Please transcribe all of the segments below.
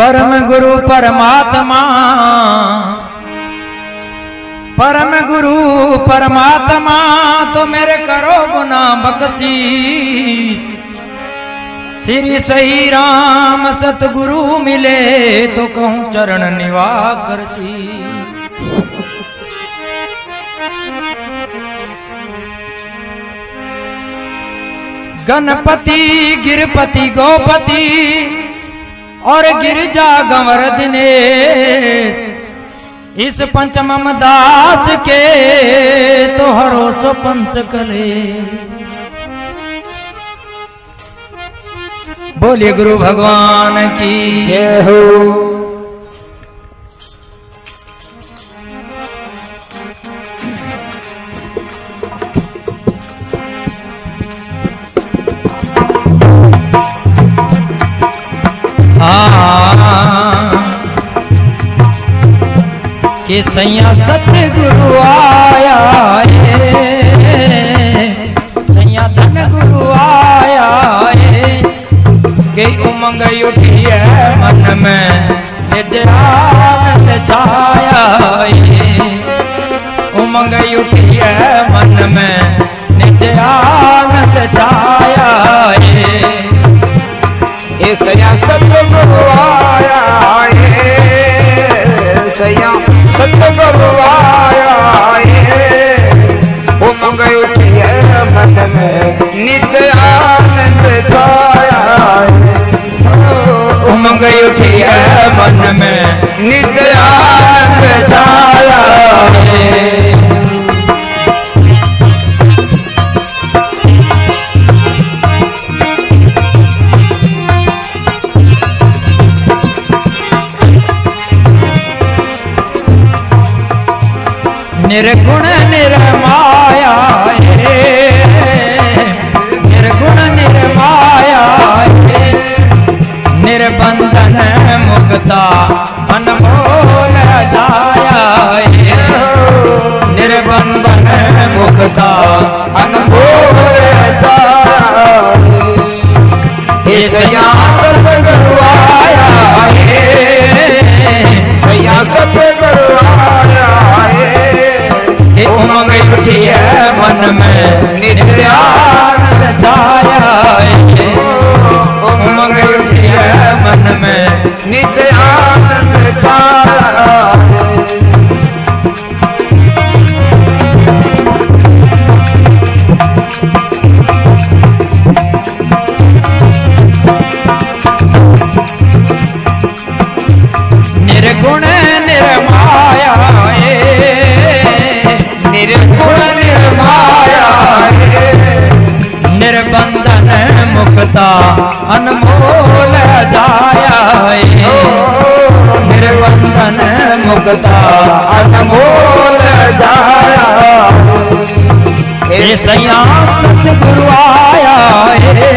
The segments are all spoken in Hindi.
परम गुरु परमात्मा, परम गुरु परमात्मा तो मेरे करो गुना बख्शीश। श्री सही राम सतगुरु मिले तो कहूँ चरण निवास करसी। गणपति गिरपति गोपति और गिरजा गंवर दिनेश, इस पंचमम दास के तो हरो सो पंच कले। बोलिए गुरु भगवान की जय हो। कि सैया सतगुरु आया है, सैया धन गुरु आया है। कि उमंग उठी है मन में नित्य आनंद छाया है। उमंग उठी है मन में नित्य आनंद छाया है। ये सैया सतगुरु आया है, सैया सतगुरु आया है। उमंग उठी है मन में नित्य आनंद छाया है। उमंग उठी है मन में नित्य आनंद छाया है। निर्गुण निर्माया है, निर्गुण निर्माया है। निर्बंधन मुक्ता अनमोल जाया है। निर्बंधन मुक्ता अनमोल जाया है। सैया सतगुरु आया है, सैया सतगुरु आया है। उमंग उठी है मन में नित्य आनंद छाया है। उमंग उठी है मन में नित्य आनंद छाया है। निर्गुण निर्माया है, निर्गुण निर्माया है। निर्बंधन मुक्ता अनमोल जाया है। निर्बंधन मुक्ता अनमोल जाया है। सैया सतगुरु आया है,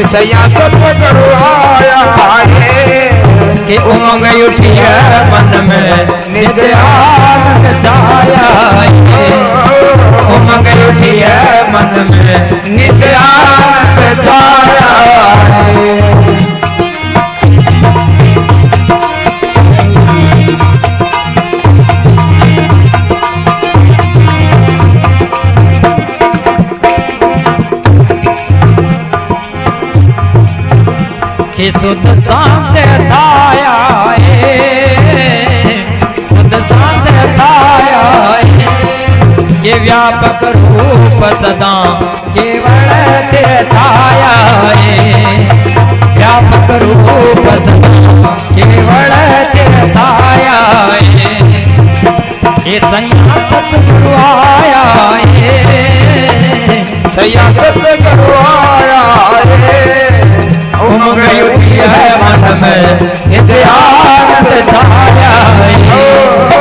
सैया सतगुरु आया है। कि उमंग उठी है मन में नित्य आनंद छाया है। उमंग उठी है मन में नित्य आनंद छाया है। कि शुद्ध शांत थाया है, शुद्ध शांत थाया है। ये व्यापक रूप सदा केवल थाया है। व्यापक रूप सदा केवल थाया है। ये सैया सतगुरु आया है, सैया सतगुरु आया है। उमंग उठी है मन में नित्य आनंद छाया है।